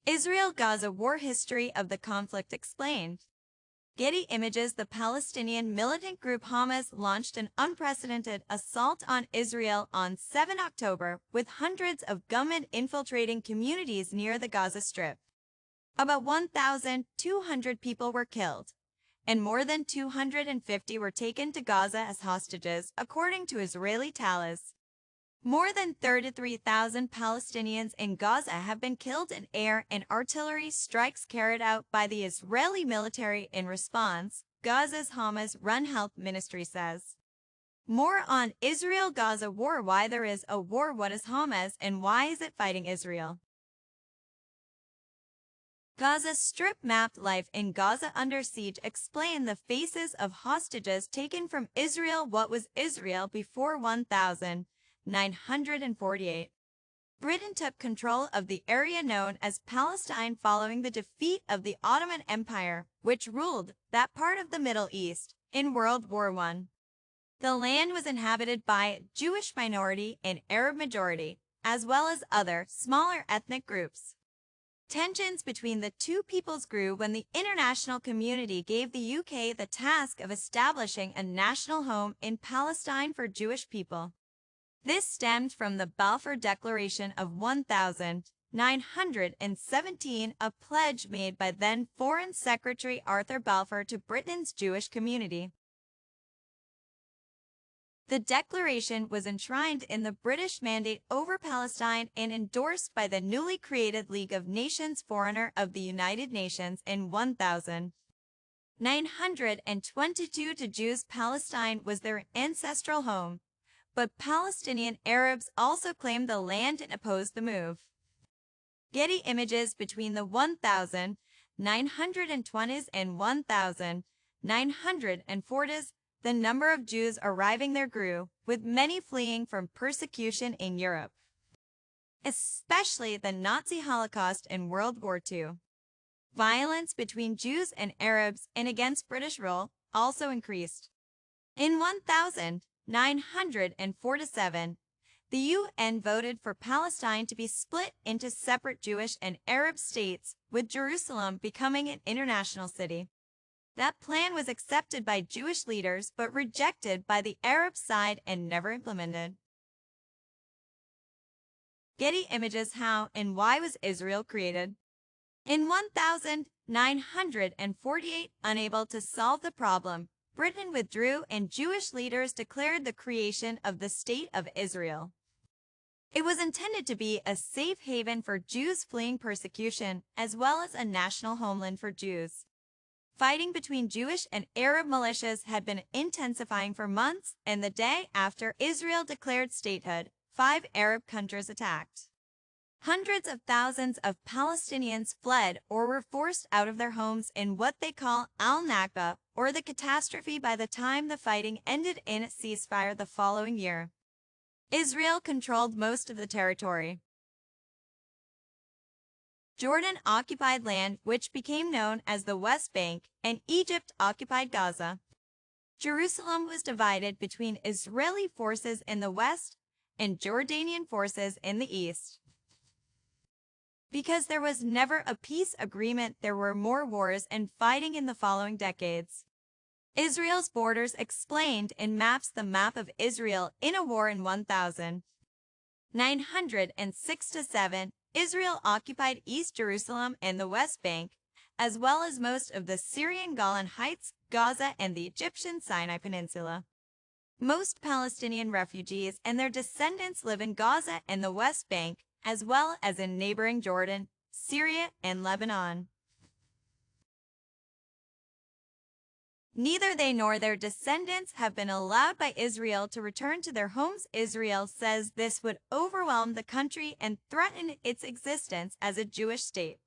Israel-Gaza war history of the conflict explained. Getty Images. The Palestinian militant group Hamas launched an unprecedented assault on Israel on 7 October, with hundreds of gunmen infiltrating communities near the Gaza Strip. About 1,200 people were killed, and more than 250 were taken to Gaza as hostages, according to Israeli tallies. More than 33,000 Palestinians in Gaza have been killed in air and artillery strikes carried out by the Israeli military in response, Gaza's Hamas-run health ministry says. More on Israel-Gaza war. Why there is a war. What is Hamas and why is it fighting Israel? Gaza Strip mapped life in Gaza under siege. Explain the faces of hostages taken from Israel. What was Israel before 1948? Britain took control of the area known as Palestine following the defeat of the Ottoman Empire, which ruled that part of the Middle East in World War I. The land was inhabited by Jewish minority and Arab majority, as well as other, smaller ethnic groups. Tensions between the two peoples grew when the international community gave the UK the task of establishing a national home in Palestine for Jewish people. This stemmed from the Balfour Declaration of 1917, a pledge made by then Foreign Secretary Arthur Balfour to Britain's Jewish community. The declaration was enshrined in the British Mandate over Palestine and endorsed by the newly created League of Nations Foreigner of the United Nations in 1922. To Jews, Palestine was their ancestral home, but Palestinian Arabs also claimed the land and opposed the move. Getty Images. Between the 1920s and 1940s, the number of Jews arriving there grew, with many fleeing from persecution in Europe, especially the Nazi Holocaust and World War II. Violence between Jews and Arabs and against British rule also increased. In 1947, the UN voted for Palestine to be split into separate Jewish and Arab states, with Jerusalem becoming an international city. That plan was accepted by Jewish leaders but rejected by the Arab side and never implemented. Getty Images. How and why was Israel created? In 1948, unable to solve the problem, Britain withdrew and Jewish leaders declared the creation of the State of Israel. It was intended to be a safe haven for Jews fleeing persecution, as well as a national homeland for Jews. Fighting between Jewish and Arab militias had been intensifying for months, and the day after Israel declared statehood, 5 Arab countries attacked. Hundreds of thousands of Palestinians fled or were forced out of their homes in what they call al-Nakba, or the catastrophe. By the time the fighting ended in a ceasefire the following year, Israel controlled most of the territory. Jordan occupied land which became known as the West Bank, and Egypt occupied Gaza. Jerusalem was divided between Israeli forces in the west and Jordanian forces in the east. Because there was never a peace agreement, there were more wars and fighting in the following decades. Israel's borders explained in maps. The map of Israel in a war. In 1967, Israel occupied East Jerusalem and the West Bank, as well as most of the Syrian Golan Heights, Gaza, and the Egyptian Sinai Peninsula. Most Palestinian refugees and their descendants live in Gaza and the West Bank, as well as in neighboring Jordan, Syria, and Lebanon. Neither they nor their descendants have been allowed by Israel to return to their homes. Israel says this would overwhelm the country and threaten its existence as a Jewish state.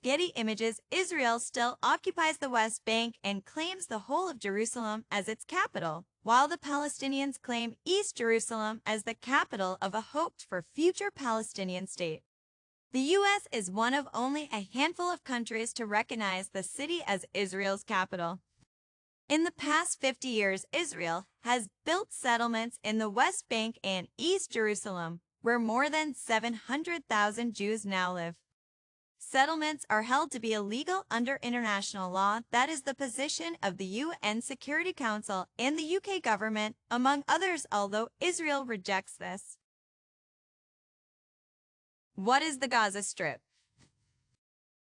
Getty Images. Israel still occupies the West Bank and claims the whole of Jerusalem as its capital, while the Palestinians claim East Jerusalem as the capital of a hoped-for future Palestinian state. The U.S. is one of only a handful of countries to recognize the city as Israel's capital. In the past 50 years, Israel has built settlements in the West Bank and East Jerusalem, where more than 700,000 Jews now live. Settlements are held to be illegal under international law. That is the position of the UN Security Council and the UK government, among others, although Israel rejects this. What is the Gaza Strip?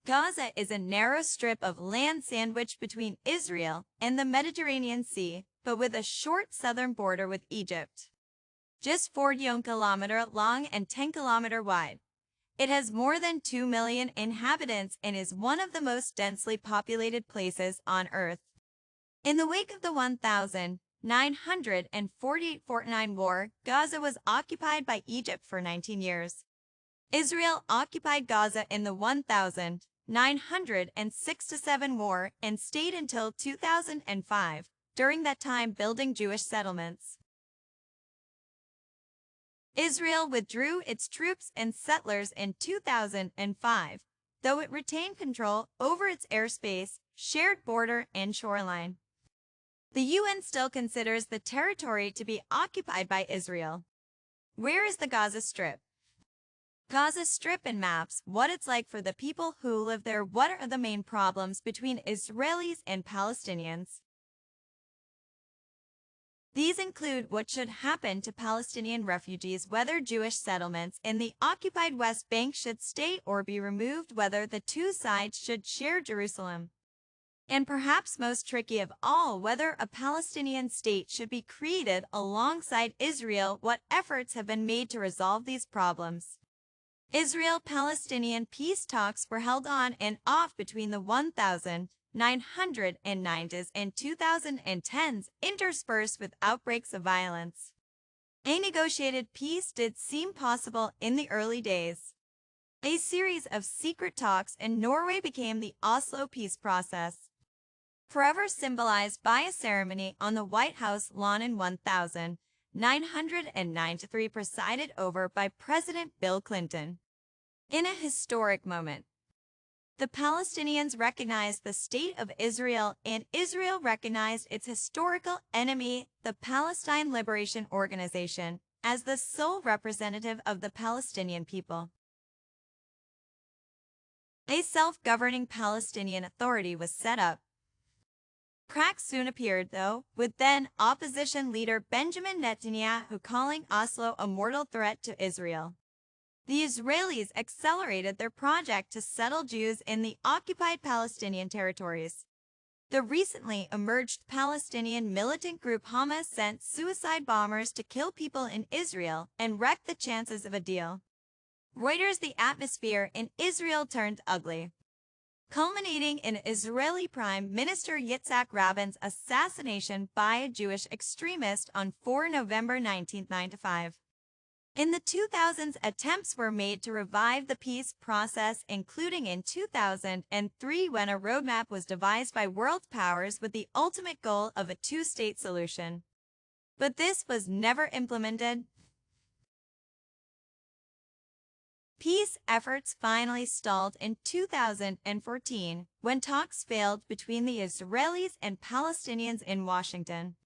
Gaza is a narrow strip of land sandwiched between Israel and the Mediterranean Sea, but with a short southern border with Egypt. Just 41 kilometers long and 10 kilometers wide. It has more than 2 million inhabitants and is one of the most densely populated places on Earth. In the wake of the 1948-49 war, Gaza was occupied by Egypt for 19 years. Israel occupied Gaza in the 1967 war and stayed until 2005, during that time building Jewish settlements. Israel withdrew its troops and settlers in 2005, though it retained control over its airspace, shared border, and shoreline. The UN still considers the territory to be occupied by Israel. Where is the Gaza Strip? Gaza Strip in maps, what it's like for the people who live there. What are the main problems between Israelis and Palestinians? These include what should happen to Palestinian refugees, whether Jewish settlements in the occupied West Bank should stay or be removed, whether the two sides should share Jerusalem, and perhaps most tricky of all, whether a Palestinian state should be created alongside Israel. What efforts have been made to resolve these problems? Israel-Palestinian peace talks were held on and off between the 1990s and 2010s, interspersed with outbreaks of violence. A negotiated peace did seem possible in the early days. A series of secret talks in Norway became the Oslo peace process, forever symbolized by a ceremony on the White House lawn in 1993, presided over by President Bill Clinton. In a historic moment, the Palestinians recognized the State of Israel, and Israel recognized its historical enemy, the Palestine Liberation Organization, as the sole representative of the Palestinian people. A self-governing Palestinian Authority was set up. Cracks soon appeared, though, with then-opposition leader Benjamin Netanyahu calling Oslo a mortal threat to Israel. The Israelis accelerated their project to settle Jews in the occupied Palestinian territories. The recently emerged Palestinian militant group Hamas sent suicide bombers to kill people in Israel and wreck the chances of a deal. Reuters: the atmosphere in Israel turned ugly, culminating in Israeli Prime Minister Yitzhak Rabin's assassination by a Jewish extremist on 4 November 1995. In the 2000s, attempts were made to revive the peace process, including in 2003 when a roadmap was devised by world powers with the ultimate goal of a two-state solution. But this was never implemented. Peace efforts finally stalled in 2014 when talks failed between the Israelis and Palestinians in Washington.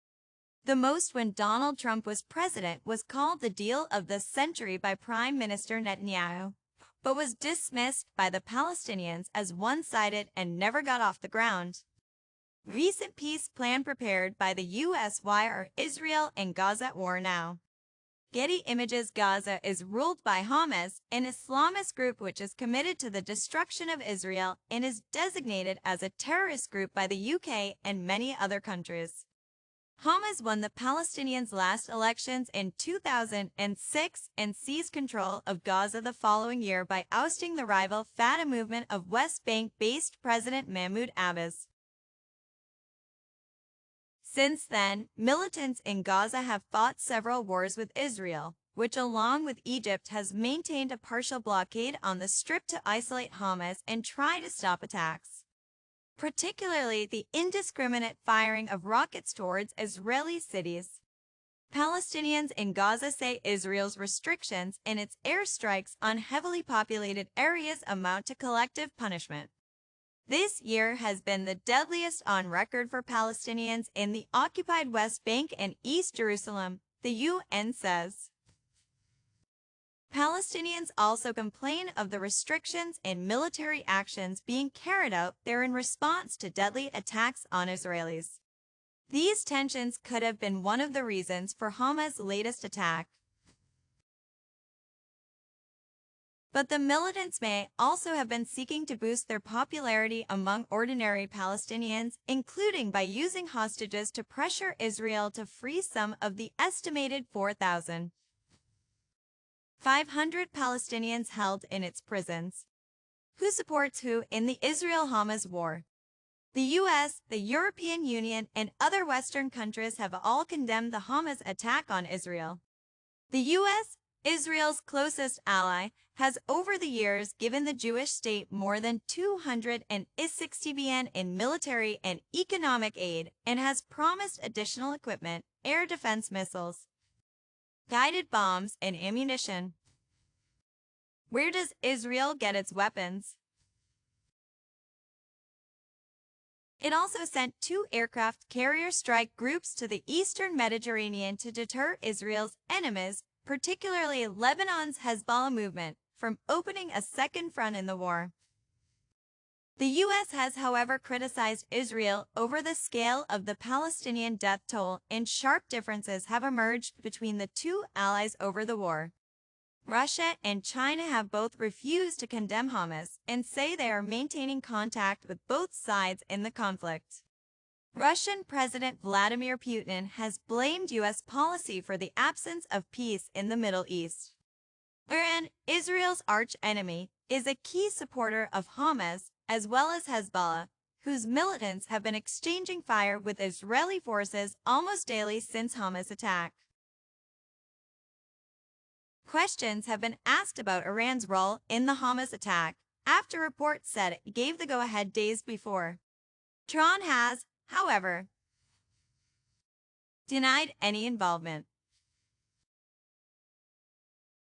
The most when Donald Trump was president was called the deal of the century by Prime Minister Netanyahu, but was dismissed by the Palestinians as one-sided and never got off the ground. Recent peace plan prepared by the U.S. Why are Israel and Gaza at war now? Getty Images: Gaza is ruled by Hamas, an Islamist group which is committed to the destruction of Israel and is designated as a terrorist group by the UK and many other countries. Hamas won the Palestinians' last elections in 2006 and seized control of Gaza the following year by ousting the rival Fatah movement of West Bank-based President Mahmoud Abbas. Since then, militants in Gaza have fought several wars with Israel, which along with Egypt has maintained a partial blockade on the Strip to isolate Hamas and try to stop attacks, particularly the indiscriminate firing of rockets towards Israeli cities. Palestinians in Gaza say Israel's restrictions and its airstrikes on heavily populated areas amount to collective punishment. This year has been the deadliest on record for Palestinians in the occupied West Bank and East Jerusalem, the UN says. Palestinians also complain of the restrictions and military actions being carried out there in response to deadly attacks on Israelis. These tensions could have been one of the reasons for Hamas' latest attack. But the militants may also have been seeking to boost their popularity among ordinary Palestinians, including by using hostages to pressure Israel to free some of the estimated 4,500 Palestinians held in its prisons. Who supports who in the Israel-Hamas war? The U.S., the European Union, and other Western countries have all condemned the Hamas attack on Israel. The U.S., Israel's closest ally, has over the years given the Jewish state more than $260 billion in military and economic aid and has promised additional equipment, air defense missiles, guided bombs, and ammunition. Where does Israel get its weapons? It also sent 2 aircraft carrier strike groups to the eastern Mediterranean to deter Israel's enemies, particularly Lebanon's Hezbollah movement, from opening a second front in the war. The U.S. has, however, criticized Israel over the scale of the Palestinian death toll, and sharp differences have emerged between the two allies over the war. Russia and China have both refused to condemn Hamas and say they are maintaining contact with both sides in the conflict. Russian President Vladimir Putin has blamed U.S. policy for the absence of peace in the Middle East. Iran, Israel's arch-enemy, is a key supporter of Hamas, as well as Hezbollah, whose militants have been exchanging fire with Israeli forces almost daily since Hamas' attack. Questions have been asked about Iran's role in the Hamas attack, after reports said it gave the go-ahead days before. Tehran has, however, denied any involvement.